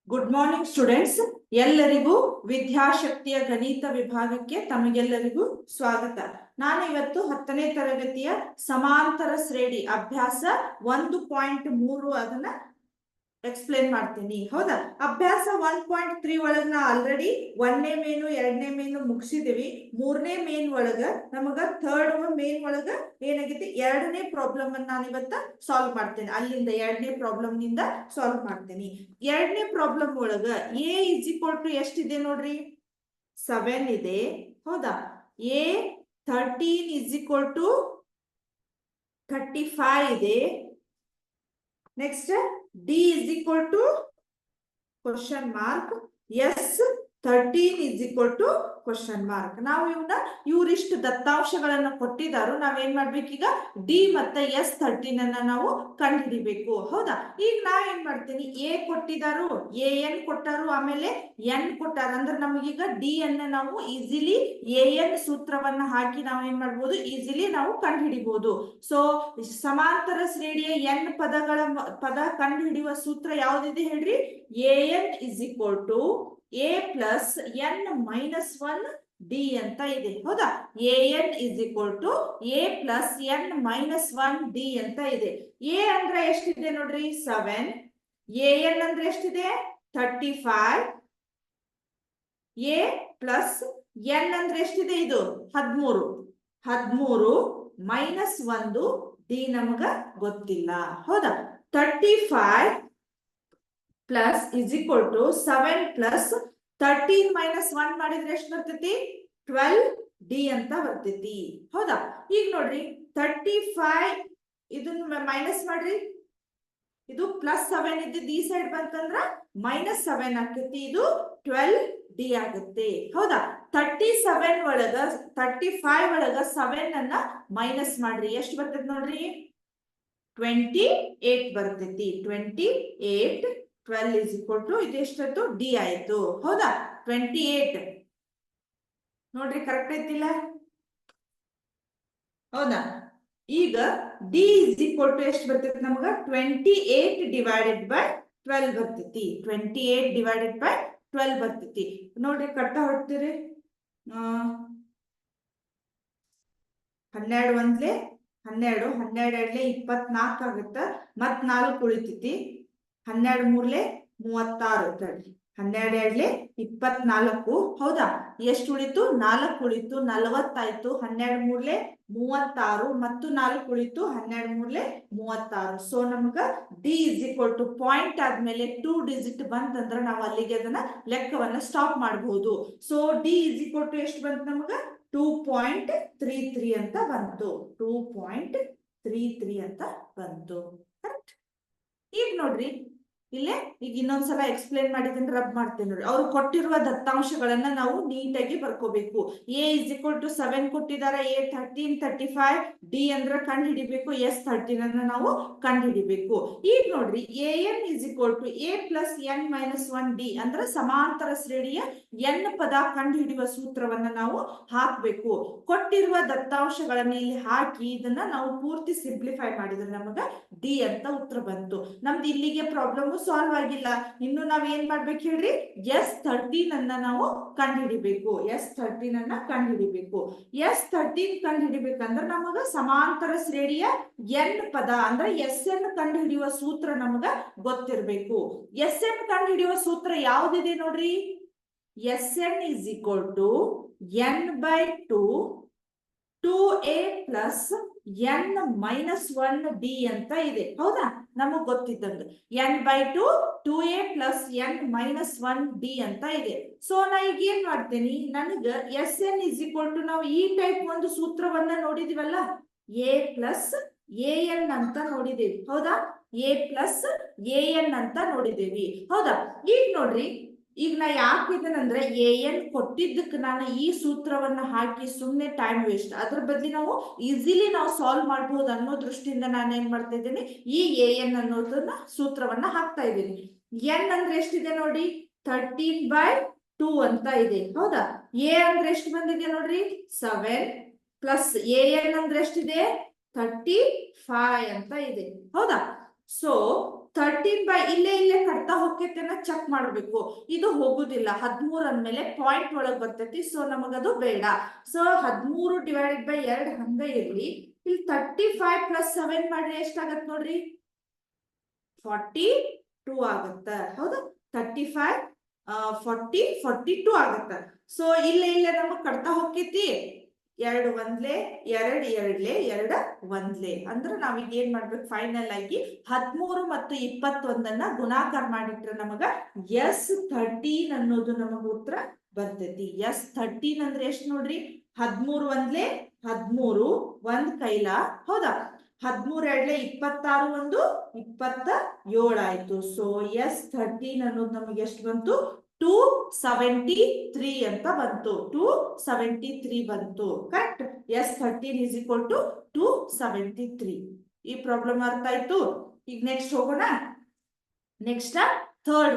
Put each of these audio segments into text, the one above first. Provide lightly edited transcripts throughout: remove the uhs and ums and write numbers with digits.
Good morning students. ಎಲ್ಲರಿಗೂ ವಿದ್ಯಾಶಕ್ತಿಯ ಗಣಿತ ವಿಭಾಗಕ್ಕೆ ತಮಗೆಲ್ಲರಿಗೂ ಸ್ವಾಗತ. ನಾನು ಇವತ್ತು 10ನೇ ತರಗತಿಯ ಸಮಾಂತರ ಶ್ರೇಣಿ ಅಭ್ಯಾಸ 1.3 ಅದನ್ನ ಎಕ್ಸ್ಪ್ಲೇನ್ ಮಾಡ್ತೀನಿ. ಹೌದಾ? ಅಭ್ಯಾಸ 1.3 ಒಳಗ ನಾ ಆಲ್ರೆಡಿ 1ನೇ ಮೇನು 2ನೇ ಮೇನು ಮುಗಿಸಿದೀವಿ. 3ನೇ ಮೇನ್ ಒಳಗ ನಮಗ ಥರ್ಡ್ ಮೇನ್ ಒಳಗ ಏನಾಗೈತಿ 2ನೇ ಪ್ರಾಬ್ಲಮ್ ಅನ್ನ ನಾನು ಇವತ್ತ ಸಾಲ್ವ್ ಮಾಡ್ತೇನೆ. ಅಲ್ಲಿಂದ 2ನೇ ಪ್ರಾಬ್ಲಮ್ ನಿಂದ ಸಾಲ್ವ್ ಮಾಡ್ತೇನೆ. 2ನೇ ಪ್ರಾಬ್ಲಮ್ ಒಳಗ a ಇಸ್ ಈಕ್ವಲ್ ಟು ಎಷ್ಟಿದೆ ನೋಡ್ರಿ, 7 ಇದೆ. ಹೌದಾ? a 13 ಇಸ್ ಈಕ್ವಲ್ ಟು 35 ಇದೆ. Next D is equal to question mark. S 13 is equal to question mark. ನಾವು ಇವರಿಷ್ಟು ದತ್ತಾಂಶಗಳನ್ನ ಕೊಟ್ಟಿದ್ದಾರು. ನಾವೇನ್ ಮಾಡ್ಬೇಕೀಗ ಡಿ ಮತ್ತೆ S13 ಅನ್ನ ನಾವು ಕಂಡುಹಿಡಿಬೇಕು. ಹೌದಾ? ಈಗ ನಾ ಏನ್ ಮಾಡ್ತೀನಿ, ಎ ಕೊಟ್ಟಿದ್ದಾರು, ಎನ್ ಕೊಟ್ಟಾರು, ಆಮೇಲೆ ಎನ್ ಕೊಟ್ಟಾರ ಅಂದ್ರೆ ನಮಗೀಗ ಡಿ ಅನ್ನ ನಾವು ಈಸಿಲಿ ಎನ್ ಸೂತ್ರವನ್ನ ಹಾಕಿ ನಾವು ಏನ್ ಮಾಡ್ಬೋದು, ಈಸಿಲಿ ನಾವು ಕಂಡುಹಿಡಿಬಹುದು. ಸೊ ಸಮಾಂತರ ಶ್ರೇಣಿಯ ಎನ್ ಪದ ಕಂಡುಹಿಡಿಯುವ ಸೂತ್ರ ಯಾವ್ದಿದೆ ಹೇಳ್ರಿ? N is equal to A plus N minus 1 D ಅಂತ ಇದೆ. ಹೌದಾ? N is equal to A plus N minus 1 D ಅಂತ ಇದೆ. ಎ ಅಂದ್ರೆ ಎಷ್ಟಿದೆ ನೋಡ್ರಿ? 7. ಎನ್ ಅಂದ್ರೆ ಎಷ್ಟಿದೆ? 35. ಎ ಪ್ಲಸ್ ಎನ್ ಅಂದ್ರೆ ಎಷ್ಟಿದೆ? ಇದು 13 ಮೈನಸ್ 1 ಡಿ ನಮಗ ಗೊತ್ತಿಲ್ಲ. ಹೌದಾ? 35 plus is equal to 7 plus 13 minus 1 ಮಾಡಿದ್ರೆ ಎಷ್ಟು ಬರ್ತೈತಿ? 12 ಡಿ ಅಂತ ಬರ್ತೈತಿ. ಹೌದಾ? ಈಗ ನೋಡ್ರಿ 35 ಇದನ್ನ ಮೈನಸ್ ಮಾಡ್ರಿ, ಇದು ಪ್ಲಸ್ 7 ಇದ್ದಿದ್ದು ಈ ಸೈಡ್ ಬಂತಂದ್ರ ಮೈನಸ್ 7 ಆಗ್ತೈತಿ. ಇದು 12 ಡಿ ಆಗುತ್ತೆ. ಹೌದಾ? 35 ಒಳಗ 7 ಅನ್ನ ಮೈನಸ್ ಮಾಡ್ರಿ, ಎಷ್ಟು ಬರ್ತೈತಿ ನೋಡ್ರಿ? 28 ಬರ್ತೈತಿ. 28 12 is equal to ಇದು ಎಷ್ಟಾಯ್ತು? ಡಿ ಆಯ್ತು. ಹೌದಾ? 28 ನೋಡ್ರಿ, ಕರೆಕ್ಟ್ ಐತಿಲ್ಲ? ಹೌದಾ? ಈಗ ಡಿ ಇಸ್ ಈಕ್ವಲ್ ಟು ಎಷ್ಟು ಬರ್ತೈತಿ ನಮಗ? 28 ಡಿವೈಡೆಡ್ ಬೈ 12 ಬರ್ತೈತಿ. 28 ಡಿವೈಡೆಡ್ ಬೈ 12 ಬರ್ತೈತಿ. ನೋಡ್ರಿ, ಕಟ್ಟ ಹೊಡ್ತೀರಿ. 12 ಒಂದ್ಲೆ 12, 12 ಎರಡ್ಲೆ 24 ಆಗುತ್ತ. ಮತ್ 4 ಉಳಿತೈತಿ. 12 ಮೂರ್ಲೆ 36. 12 ಎರಡ್ಲೆ 24. ಹೌದಾ? ಎಷ್ಟು ಉಳಿತು? 4 ಉಳಿತು, 40 ಆಯ್ತು. 12 ಮೂರ್ಲೆ 36 ಮತ್ತು 4 ಉಳಿತು, 12 ಮೂರ್ಲೆ 36. ಸೊ ನಮ್ಗ D is equal to point ಆದ್ಮೇಲೆ 2 ಡಿಜಿಟ್ ಬಂತಂದ್ರ ನಾವು ಅಲ್ಲಿಗೆ ಅದನ್ನ ಲೆಕ್ಕವನ್ನ ಸ್ಟಾಪ್ ಮಾಡಬಹುದು. So D is equal to ಎಷ್ಟು ಬಂತು ನಮಗ? 2.33 ಅಂತ ಬಂತು. 2.33 ಅಂತ ಬಂತು. ಕರೆಕ್ಟ್? ಈಗ ನೋಡ್ರಿ, ಇಲ್ಲೇ ಈಗ ಇನ್ನೊಂದ್ಸಲ ಎಕ್ಸ್ಪ್ಲೇನ್ ಮಾಡಿದ್ರೆ ರಬ್ ಮಾಡ್ತೇನೆ ನೋಡಿ. ಅವ್ರು ಕೊಟ್ಟಿರುವ ದತ್ತಾಂಶಗಳನ್ನ ನಾವು ನೀಟಾಗಿ ಬರ್ಕೋಬೇಕು. ಎ ಇಸ್ ಈಕ್ವಲ್ ಟು 7 ಕೊಟ್ಟಿದ್ದಾರೆ. ಎ 13, 35 ಡಿ ಅಂದ್ರೆ ಕಂಡು ಹಿಡಿಬೇಕು. S13 ಅನ್ನ ನಾವು ಕಂಡು ಹಿಡಿಬೇಕು. ಈಗ ನೋಡ್ರಿ, N is equal to A plus N minus 1 D ಅಂದ್ರೆ ಸಮಾಂತರ ಶ್ರೇಣಿಯ ಎನ್ ಪದ ಕಂಡು ಹಿಡಿಯುವ ಸೂತ್ರವನ್ನ ನಾವು ಹಾಕ್ಬೇಕು. ಕೊಟ್ಟಿರುವ ದತ್ತಾಂಶಗಳನ್ನ ಇಲ್ಲಿ ಹಾಕಿ ಇದನ್ನ ನಾವು ಪೂರ್ತಿ ಸಿಂಪ್ಲಿಫೈ ಮಾಡಿದ್ರೆ ನಮಗ ಡಿ ಅಂತ ಉತ್ತರ ಬಂತು. ನಮ್ದು ಇಲ್ಲಿಗೆ ಪ್ರಾಬ್ಲಮ್ ಸಾಲ್ವ್ ಆಗಿಲ್ಲ. ಇನ್ನು ನಾವ್ ಏನ್ ಮಾಡ್ಬೇಕು ಹೇಳ್ರಿ? S13 ಅನ್ನ ನಾವು ಕಂಡುಹಿಡಿಬೇಕು. S13 ಅನ್ನ ಕಂಡುಹಿಡಿಬೇಕು. S13 ಕಂಡುಹಿಡಿಬೇಕಂದ್ರೆ ನಮಗ ಸಮಾಂತರ ಶ್ರೇಣಿಯ ಎನ್ ಪದ ಅಂದ್ರೆ SN ಕಂಡುಹಿಡಿಯುವ ಸೂತ್ರ ನಮಗ ಗೊತ್ತಿರ್ಬೇಕು. SN ಕಂಡುಹಿಡಿಯುವ ಸೂತ್ರ ಯಾವ್ದಿದೆ ನೋಡ್ರಿ? SN is equal to n by 2a plus n minus 1 d ಅಂತ ಇದೆ. ಹೌದಾ? ನಮಗ್ ಗೊತ್ತಿದ್ದಂಗ n by 2a plus n minus 1 d ಅಂತ ಇದೆ. ಸೊ ನಾ ಈಗ ಏನ್ ಮಾಡ್ತೇನಿ, ನನಗ SN is equal to ನಾವು ಈ ಟೈಪ್ ಒಂದು ಸೂತ್ರವನ್ನ ನೋಡಿದಿವಲ್ಲ, a plus an ಅಂತ ನೋಡಿದೇವಿ. ಹೌದಾ? a plus an ಅಂತ ನೋಡಿದೇವಿ. ಹೌದಾ? ಈಗ ನೋಡ್ರಿ, ಈಗ ನಾ ಯಾಕೆ ಇದನ್ನಂದ್ರೆ ಎನ್ ಕೊಟ್ಟಿದ್ದಕ್ಕೆ ನಾನು ಈ ಸೂತ್ರವನ್ನ ಹಾಕಿ ಸುಮ್ಮನೆ ಟೈಮ್ ವೇಸ್ಟ್, ಅದ್ರ ಬದಲಿ ನಾವು ಈಸಿಲಿ ನಾವು ಸಾಲ್ವ್ ಮಾಡಬಹುದು ಅನ್ನೋ ದೃಷ್ಟಿಯಿಂದ ನಾನು ಏನ್ ಮಾಡ್ತಾ ಇದ್ದೀನಿ, ಈ ಎನ್ ಅನ್ನೋದನ್ನ ಸೂತ್ರವನ್ನ ಹಾಕ್ತಾ ಇದ್ದೀನಿ. ಎನ್ ಅಂದ್ರೆ ಎಷ್ಟಿದೆ ನೋಡಿ? 13/2 ಅಂತ ಇದೆ. ಹೌದಾ? ಎ ಅಂದ್ರೆ ಎಷ್ಟು ಬಂದಿದೆ ನೋಡ್ರಿ? 7 ಪ್ಲಸ್ ಎನ್ ಅಂದ್ರೆ ಎಷ್ಟಿದೆ? 35 ಅಂತ ಇದೆ. ಹೌದಾ? ಸೊ 35 13 ಇಲ್ಲೇ ಕಟ್ತಾ ಹೋಗ್ತೈತೆ ಚೆಕ್ ಮಾಡ್ಬೇಕು. ಇದು ಹೋಗುದಿಲ್ಲ, 13 ಅಂದ್ಮೇಲೆ ಪಾಯಿಂಟ್ ಒಳಗ್ ಬರ್ತೈತಿ, ಸೊ ನಮಗದು ಬೇಡ. ಸೊ 13 ಡಿವೈಡೆಡ್ ಬೈ 2 ಹಂಗ ಇರ್ಲಿ. ಇಲ್ಲಿ 35 ಪ್ಲಸ್ 7 ಮಾಡ್ರಿ ಎಷ್ಟಾಗತ್ ನೋಡ್ರಿ, 42 ಆಗತ್ತ. ಹೌದಾ, 35 40 42 ಆಗತ್ತ. ಸೊ ಇಲ್ಲೇ ನಮಗ್ ಕಟ್ತಾ ಹೋಗ್ತೈತಿ, 2 ಒಂದ್ಲೆ 2 ಎರಡ್ಲೆ 2 ಒಂದ್ಲೆ. ಅಂದ್ರೆ ನಾವೀಗ ಏನ್ ಮಾಡ್ಬೇಕು, ಫೈನಲ್ ಆಗಿ 13 ಮತ್ತು 21 ಗುಣಾಕಾರ ಮಾಡಿಟ್ರೆ ನಮಗ S13 ಅನ್ನೋದು ನಮಗ ಉತ್ತರ ಬರ್ತೈತಿ. S13 ಅಂದ್ರೆ ಎಷ್ಟು ನೋಡ್ರಿ, 13 ಒಂದ್ಲೆ 13 ಒಂದ್ ಕೈಲ. ಹೌದಾ, 13 ಎರಡ್ಲೆ 26 ಒಂದು 27 ಆಯ್ತು. ಸೊ S13 ಅನ್ನೋದು ನಮಗೆ ಎಷ್ಟು ಬಂತು, 273 ಅಂತ ಬಂತು. 273 ಬಂತು. Correct. S13 is equal to 273. ಈ ಪ್ರಾಬ್ಲಮ್ ಅರ್ಥ ಆಯ್ತು. ಈಗ ನೆಕ್ಸ್ಟ್ ಹೋಗೋಣ. ನೆಕ್ಸ್ಟ್ ಥರ್ಡ್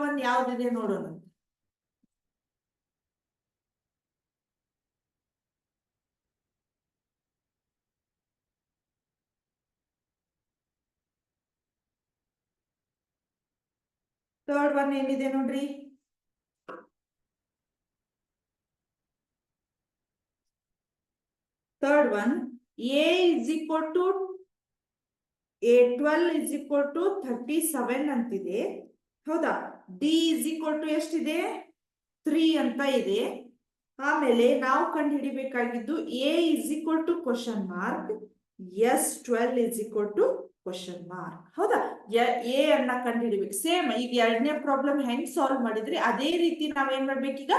ಒನ್ ಯಾವ್ದಿದೆ ನೋಡೋಣ. ಥರ್ಡ್ ಒನ್ ಏನಿದೆ ನೋಡ್ರಿ, third one, A is equal to A12 is equal to 37 ಅಂತಿದೆ. ಹೌದಾ, D is equal to ಎಷ್ಟಿದೆ, 3 ಅಂತ ಇದೆ. ಆಮೇಲೆ ನಾವು ಕಂಡು ಹಿಡಿಬೇಕಾಗಿದ್ದು A is equal to question mark, S12 is equal to question mark. ಹೌದಾ, ಎ ಅನ್ನ ಕಂಡು ಹಿಡಿಬೇಕು. ಸೇಮ್ ಈಗ ಎರಡನೇ ಪ್ರಾಬ್ಲಮ್ ಹೆಂಗ್ ಸಾಲ್ವ್ ಮಾಡಿದ್ರಿ ಅದೇ ರೀತಿ ನಾವೇನ್ ಮಾಡ್ಬೇಕೀಗ,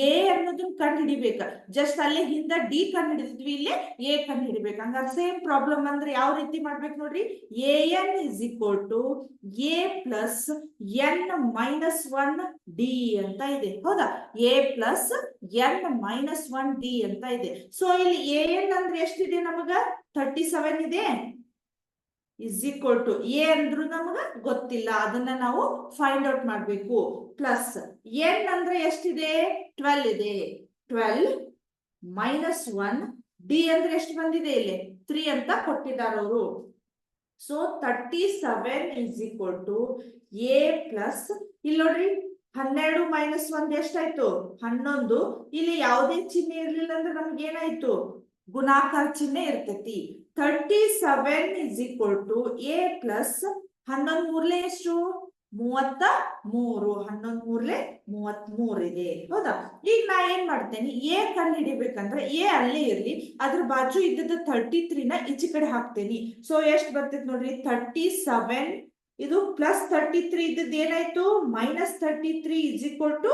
ಎ ಅನ್ನೋದನ್ನ ಕಂಡು ಹಿಡಿಬೇಕ. ಜಸ್ಟ್ ಅಲ್ಲೇ ಹಿಂದ ಡಿ ಕಂಡು ಹಿಡಿದ್ವಿ, ಇಲ್ಲೇ ಎ ಕಂಡು ಹಿಡಿಬೇಕು. ಹಂಗಾರೆ ಸೇಮ್ ಪ್ರಾಬ್ಲಮ್ ಅಂದ್ರೆ ಯಾವ ರೀತಿ ಮಾಡ್ಬೇಕು ನೋಡ್ರಿ, N is equal to A plus N minus 1 D ಅಂತ ಇದೆ. ಹೌದಾ, A plus N minus 1 D ಅಂತ ಇದೆ. ಸೊ ಇಲ್ಲಿ ಎನ್ ಅಂದ್ರೆ ಎಷ್ಟಿದೆ ನಮಗ, 37 ಇದೆ. ಇಸ್ ಈಕ್ವಲ್ ಟು ಎ ಅಂದ್ರೂ ನಮಗ ಗೊತ್ತಿಲ್ಲ, ಅದನ್ನ ನಾವು ಫೈಂಡ್ ಔಟ್ ಮಾಡ್ಬೇಕು. ಪ್ಲಸ್ ಎನ್ ಅಂದ್ರೆ ಎಷ್ಟಿದೆ, 12 ಇದೆ. 12 ಮೈನಸ್ 1 ಡಿ ಅಂದ್ರೆ ಎಷ್ಟು ಬಂದಿದೆ, ಇಲ್ಲಿ 3 ಅಂತ ಕೊಟ್ಟಿದ್ದಾರೆ ಅವರು. So 37 is equal to A plus, ಇಲ್ಲಿ ನೋಡ್ರಿ 12 ಮೈನಸ್ 1 ಎಷ್ಟಾಯ್ತು, 11. ಇಲ್ಲಿ ಯಾವುದೇ ಚಿಹ್ನೆ ಇರ್ಲಿಲ್ಲ ಅಂದ್ರೆ ನಮ್ಗೆ ಏನಾಯ್ತು, ಗುಣಾಕಾರ ಚಿಹ್ನೆ ಇರ್ತೈತಿ. 37 is equal to a plus 11 ಮೂರ್ಲೆ ಎಷ್ಟು, 33. 11 ಮೂರ್ಲೆ 33 ಇದೆ. ಹೌದಾ, ಈಗ ನಾ ಏನ್ ಮಾಡ್ತೇನೆ, ಎ ಕಂಡು ಹಿಡಿಬೇಕಂದ್ರೆ ಎ ಅಲ್ಲೇ ಇರ್ಲಿ, ಅದ್ರ ಬಾಜು ಇದ್ದದ 33 ನ ಈಚೆ ಕಡೆ ಹಾಕ್ತೇನಿ. ಸೊ ಎಷ್ಟು ಬರ್ತೈತಿ ನೋಡ್ರಿ, 37 ಇದು ಪ್ಲಸ್ 33 ಇದ್ದದ್ದು ಏನಾಯ್ತು, minus 33 is equal to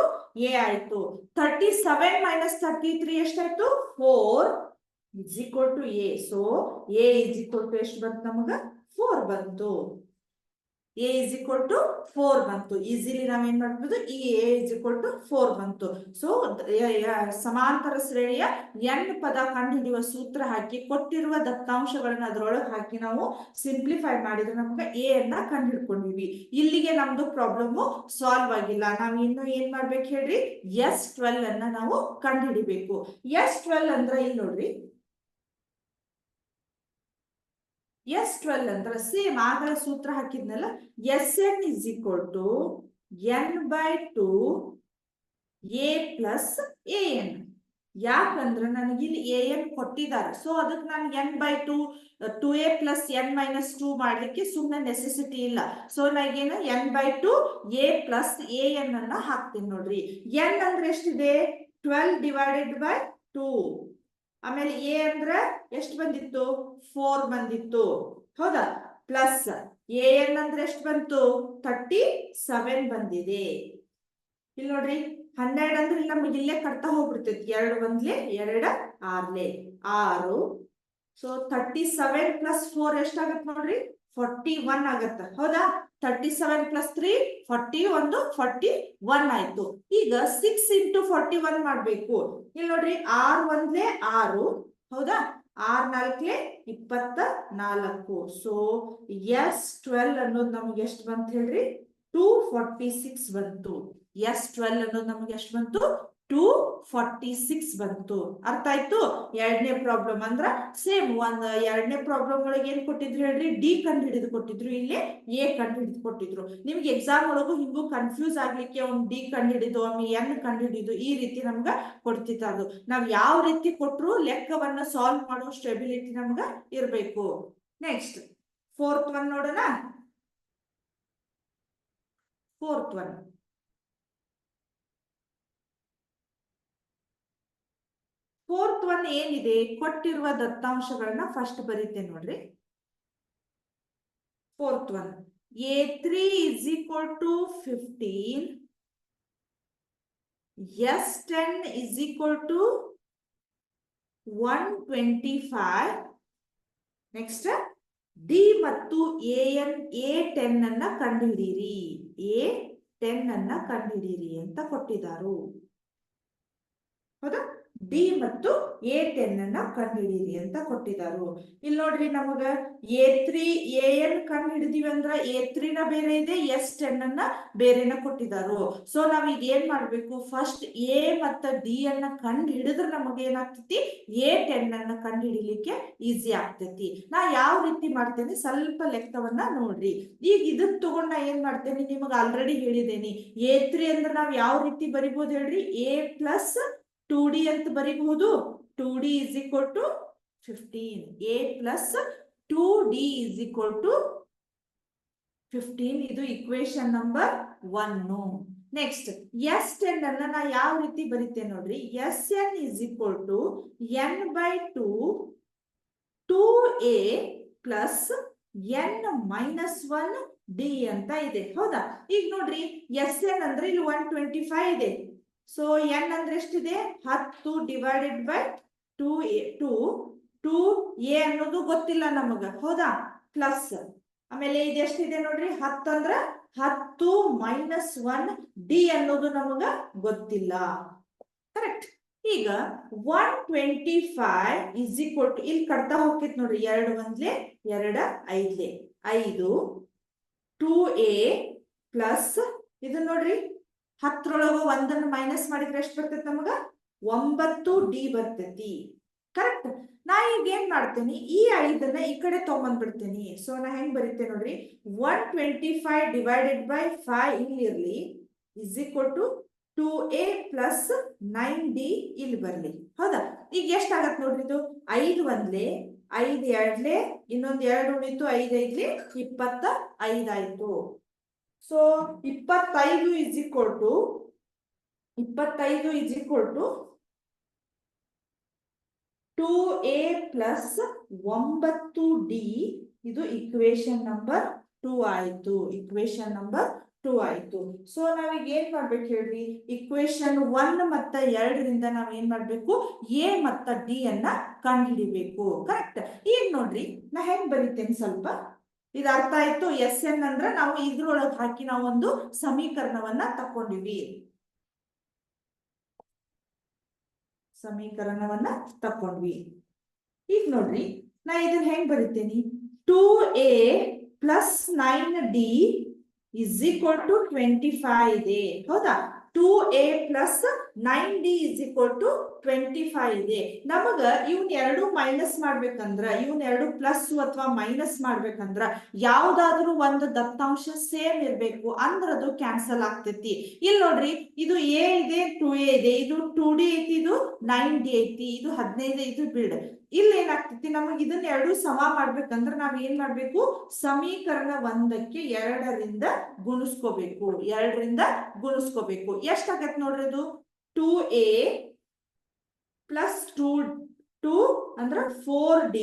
a ಆಯ್ತು. 37 ಮೈನಸ್ 33 ಎಷ್ಟಾಯ್ತು, 4 is equal to a. So a is equal to ಎಷ್ಟು ಬಂತು ನಮಗ, 4 ಬಂತು. a is equal to 4 ಬಂತು. ಈಸಿಲಿ ನಾವೇನ್ ಮಾಡ್ಬೋದು, ಈ a is equal to 4 ಬಂತು. ಸೊ ಸಮಾಂತರ ಶ್ರೇಣಿಯ n ಪದ ಕಂಡು ಹಿಡಿಯುವ ಸೂತ್ರ ಹಾಕಿ ಕೊಟ್ಟಿರುವ ದತ್ತಾಂಶಗಳನ್ನ ಅದರೊಳಗೆ ಹಾಕಿ ನಾವು ಸಿಂಪ್ಲಿಫೈ ಮಾಡಿದ್ರೆ ನಮ್ಗೆ a ಅನ್ನ ಕಂಡು ಹಿಡ್ಕೊಂಡಿವಿ. ಇಲ್ಲಿಗೆ ನಮ್ದು ಪ್ರಾಬ್ಲಮ್ ಸಾಲ್ವ್ ಆಗಿಲ್ಲ. ನಾವ್ ಇನ್ನು ಏನ್ ಮಾಡ್ಬೇಕು ಹೇಳ್ರಿ, S12 ಅನ್ನ ನಾವು ಕಂಡು ಹಿಡಿಬೇಕು. S12 ಅಂದ್ರೆ ಇಲ್ಲಿ ನೋಡ್ರಿ, S12 ಅಂದ್ರೆ ಸೇಮ್ ಆಗಲ ಸೂತ್ರ ಹಾಕಿದ್ನಲ್ಲ, Sn is equal to n by 2 a plus an. ಯಾಕಂದ್ರೆ ನನಗೆ ಇಲ್ಲಿ an ಕೊಟ್ಟಿದ್ದಾರೆ. ಸೊ ಅದಕ್ಕೆ ನಾನು n by 2 2a plus n minus 2 ಮಾಡ್ಲಿಕ್ಕೆ ಸುಮ್ಮನೆ ನೆಸೆಸಿಟಿ ಇಲ್ಲ. ಸೊ ನಾಗೇನು n by 2 a plus an ಅನ್ನ ಹಾಕ್ತೀನಿ ನೋಡ್ರಿ. n ಅಂದ್ರೆ ಎಷ್ಟಿದೆ, 12 divided by 2. ಆಮೇಲೆ ಎ ಅಂದ್ರೆ ಎಷ್ಟು ಬಂದಿತ್ತು, 4 ಬಂದಿತ್ತು. ಹೌದಾ, ಪ್ಲಸ್ ಎ ಎನ್ ಅಂದ್ರೆ ಎಷ್ಟು ಬಂತು, 37 ಬಂದಿದೆ. ಇಲ್ಲಿ ನೋಡ್ರಿ 12 ಅಂದ್ರೆ ಇಲ್ಲಿ ನಮ್ಗೆ ಇಲ್ಲೇ ಕಟ್ತಾ ಹೋಗ್ಬಿಡ್ತೈತಿ, 2 ಒಂದ್ಲೆ 2 6ಲೆ 6. ಸೊ 37 ಪ್ಲಸ್ 4 ಎಷ್ಟಾಗತ್ತೆ ನೋಡ್ರಿ, 41 ಆಗತ್ತ. ಹೌದಾ, 37 ಪ್ಲಸ್ 3 41 41 ಆಯ್ತು. ಈಗ 6 into 41 ಮಾಡ್ಬೇಕು. ಇಲ್ಲಿ ನೋಡ್ರಿ 6 ಒಂದ್ಲೆ 6. ಹೌದಾ, 6 ನಾಲ್ಕಲೆ 24. ಸೊ S12 ಅನ್ನೋದು ನಮ್ಗೆ ಎಷ್ಟು ಬಂತ ಹೇಳ್ರಿ, 246 ಬಂತು. S12 ಅನ್ನೋದು ನಮ್ಗೆ ಎಷ್ಟು ಬಂತು, 246 ಬಂತು. ಅರ್ಥ ಆಯ್ತು? ಎರಡನೇ ಪ್ರಾಬ್ಲಮ್ ಅಂದ್ರ ಸೇಮ್ ಒಂದ್ ಎರಡನೇ ಪ್ರಾಬ್ಲಮ್ ಒಳಗೆ ಏನ್ ಕೊಟ್ಟಿದ್ರು ಹೇಳ್ರಿ, ಡಿ ಕಂಡು ಹಿಡಿದು ಕೊಟ್ಟಿದ್ರು, ಇಲ್ಲಿ ಎ ಕಂಡು ಹಿಡಿದು ಕೊಟ್ಟಿದ್ರು. ನಿಮ್ಗೆ ಎಕ್ಸಾಮ್ ಒಳಗು ಹಿಂಗೂ ಕನ್ಫ್ಯೂಸ್ ಆಗ್ಲಿಕ್ಕೆ ಅವ್ನು ಡಿ ಕಂಡು ಹಿಡಿದು ಒಮ್ಮೆ ಎನ್ ಕಂಡು ಹಿಡಿದು ಈ ರೀತಿ ನಮ್ಗ ಕೊಡ್ತಿತ್ತು. ಅದು ನಾವ್ ಯಾವ ರೀತಿ ಕೊಟ್ರು ಲೆಕ್ಕವನ್ನ ಸಾಲ್ವ್ ಮಾಡೋ ಸ್ಟೆಬಿಲಿಟಿ ನಮ್ಗ ಇರ್ಬೇಕು. ನೆಕ್ಸ್ಟ್ ಫೋರ್ತ್ ಒನ್ ನೋಡೋಣ. ಫೋರ್ತ್ ಒನ್ ಏನಿದೆ, ಕೊಟ್ಟಿರುವ ದತ್ತಾಂಶಗಳನ್ನ ಫಸ್ಟ್ ಬರೀತೇನೆ ನೋಡ್ರಿ. Fourth one A3 is equal to 15, S10 is equal to 125. Next D ಮತ್ತು A10 ಅನ್ನ ಕಂಡುಹಿಡಿಯಿರಿ, A10 ಅನ್ನ ಕಂಡುಹಿಡಿಯಿರಿ ಅಂತ ಕೊಟ್ಟಿದ್ದಾರೆ. ಹೌದಾ? ಡಿ ಮತ್ತು A10 ಅನ್ನ ಕಂಡುಹಿಡಿಯಿರಿ ಅಂತ ಕೊಟ್ಟಿದ್ದಾರೆ. ಇಲ್ಲಿ ನೋಡ್ರಿ, ನಮಗ A3 AN ಕಂಡು ಹಿಡಿದಿವಿ ಅಂದ್ರ A3 ನ ಬೇರೆ ಇದೆ, S10 ಅನ್ನ ಬೇರೆನ ಕೊಟ್ಟಿದ್ದಾರೆ. ಸೊ ನಾವೀಗ ಏನ್ ಮಾಡ್ಬೇಕು, ಫಸ್ಟ್ ಎ ಮತ್ತು ಡಿ ಅನ್ನ ಕಂಡು ಹಿಡಿದ್ರೆ ನಮಗೆ ಏನಾಗ್ತೈತಿ, A10 ಅನ್ನ ಕಂಡು ಹಿಡಿಲಿಕ್ಕೆ ಈಸಿ ಆಗ್ತೈತಿ. ನಾ ಯಾವ ರೀತಿ ಮಾಡ್ತೇನೆ ಸ್ವಲ್ಪ ಲೆಕ್ಕವನ್ನ ನೋಡ್ರಿ. ಈಗ ಇದನ್ನ ತಗೊಂಡ್ ನಾ ಏನ್ ಮಾಡ್ತೇನೆ, ನಿಮಗೆ ಆಲ್ರೆಡಿ ಹೇಳಿದ್ದೇನೆ. A3 ಅಂದ್ರೆ ನಾವ್ ಯಾವ ರೀತಿ ಬರಿಬಹುದು ಹೇಳ್ರಿ, A ಪ್ಲಸ್ 2D ಅಂತ ಬರೀಬಹುದು. 2D is equal to 15. A plus 2D is equal to 15. ಇದು ಇಕ್ವೇಶನ್ ನಂಬರ್ 1. ನೆಕ್ಸ್ಟ್ S10 ಅನ್ನ ನಾ ಯಾವ ರೀತಿ ಬರೀತೇನೆ ನೋಡ್ರಿ, Sn is equal to n by 2 2A plus n minus 1 D ಅಂತ ಇದೆ. ಹೌದಾ? ಈಗ ನೋಡ್ರಿ, Sn ಅಂದ್ರೆ ಇಲ್ಲಿ 125 ಇದೆ. ಸೊ n ಅಂದ್ರೆ ಎಷ್ಟಿದೆ, 10 ಡಿವೈಡೆಡ್ ಬೈ 2a ಅನ್ನೋದು ಗೊತ್ತಿಲ್ಲ ನಮಗ. ಹೌದಾ? ಪ್ಲಸ್ ಆಮೇಲೆ ಇದು ಎಷ್ಟಿದೆ ನೋಡ್ರಿ, 10 ಅಂದ್ರ 10 ಮೈನಸ್ 1 ಡಿ ಅನ್ನೋದು ನಮಗ ಗೊತ್ತಿಲ್ಲ. ಕರೆಕ್ಟ್? ಈಗ 125 ಇಸ್ ಈಕ್ವಲ್ ಟು, ಇಲ್ಲಿ ಕಟ್ತಾ ಹೋಗ್ತೈತಿ ನೋಡ್ರಿ, 2 1 2 5 5 2a ಪ್ಲಸ್ ಇದು ನೋಡ್ರಿ, 10ರೊಳಗ 1 ಮೈನಸ್ ಮಾಡಿದ್ರೆ ಎಷ್ಟು ಬರ್ತೈತಿ ನಮಗ, 9D ಬರ್ತೈತಿ. ಕರೆಕ್ಟ್? ನಾ ಈಗ ಏನ್ ಮಾಡ್ತೇನೆ, ಈ 5ನ್ನ ಈ ಕಡೆ ತಗೊಂಡ್ಬಿಡ್ತೇನೆ. ಸೊ ನಾ ಹೆಂಗ್ ಬರೀತೇನೆ ನೋಡ್ರಿ, 125 ಡಿವೈಡೆಡ್ ಬೈ 5 ಇಲ್ಲಿ ಇರ್ಲಿ is equal to 2a plus 9D ಇಲ್ಲಿ ಬರ್ಲಿ. ಹೌದಾ? ಈಗ ಎಷ್ಟಾಗತ್ ನೋಡ್ರಿ, ಇದು 5 1 5 2 ಇನ್ನೊಂದ್ 2 ಉಳಿತು, 5 5 25 ಆಯ್ತು. So 25 is equal to 2a plus 9D. ಇದು ಇಕ್ವೇಶನ್ ನಂಬರ್ 2 ಆಯ್ತು. ಇಕ್ವೇಶನ್ ನಂಬರ್ 2 ಆಯ್ತು. ಸೊ ನಾವೀಗ ಏನ್ ಮಾಡ್ಬೇಕು ಹೇಳ್ರಿ, ಇಕ್ವೇಶನ್ 1 ಮತ್ತು 2ರಿಂದ ನಾವ್ ಏನ್ ಮಾಡ್ಬೇಕು, ಎ ಮತ್ತು ಡಿ ಅನ್ನ ಕಂಡುಹಿಡಿಬೇಕು. ಕರೆಕ್ಟ್? ಈಗ ನೋಡ್ರಿ, ನಾ ಹೆಂಗ್ ಬರೀತೇನೆ ಸ್ವಲ್ಪ, ಇದು ಅರ್ಥ ಆಯ್ತು. Sn ಅಂದ್ರ ನಾವು ಇದ್ರೊಳಗೆ ಹಾಕಿ ನಾವು ಒಂದು ಸಮೀಕರಣವನ್ನ ತಕೊಂಡಿವಿ. ಈಗ ನೋಡ್ರಿ, ನಾ ಇದನ್ನ ಹೆಂಗ್ ಬರಿತೇನಿ, 2a plus 9D is equal to 25 ಇದೆ. ಹೌದಾ? 2a plus 9D is equal to 25 ಇದೆ. ನಮಗ ಇವನ್ 2 ಮೈನಸ್ ಮಾಡ್ಬೇಕಂದ್ರ, ಇವನ್ 2 ಪ್ಲಸ್ ಅಥವಾ ಮೈನಸ್ ಮಾಡ್ಬೇಕಂದ್ರ ಯಾವ್ದಾದ್ರು ಒಂದು ದತ್ತಾಂಶ ಸೇಮ್ ಇರ್ಬೇಕು, ಅಂದ್ರ ಅದು ಕ್ಯಾನ್ಸಲ್ ಆಗ್ತೈತಿ. ಇಲ್ಲಿ ನೋಡ್ರಿ, ಇದು a ಇದೆ, 2a ಇದೆ, ಇದು 2D ಐತಿ, ಇದು 9D ಐತಿ, ಇದು 15 ಇದು ಬಿಡ್. ಇಲ್ಲಿ ಏನಾಗ್ತೈತಿ, ನಮಗ್ ಇದನ್ನ 2 ಸಮ ಮಾಡ್ಬೇಕಂದ್ರ ನಾವ್ ಏನ್ ಮಾಡ್ಬೇಕು, ಸಮೀಕರಣ 1ಕ್ಕೆ 2ರಿಂದ ಗುಣಿಸ್ಕೋಬೇಕು. 2ರಿಂದ ಗುಣಿಸ್ಕೋಬೇಕು. ಎಷ್ಟಾಗತ್ತೆ ನೋಡ್ರಿ, ಇದು 2a ಪ್ಲಸ್ 2 ಅಂದ್ರ 4D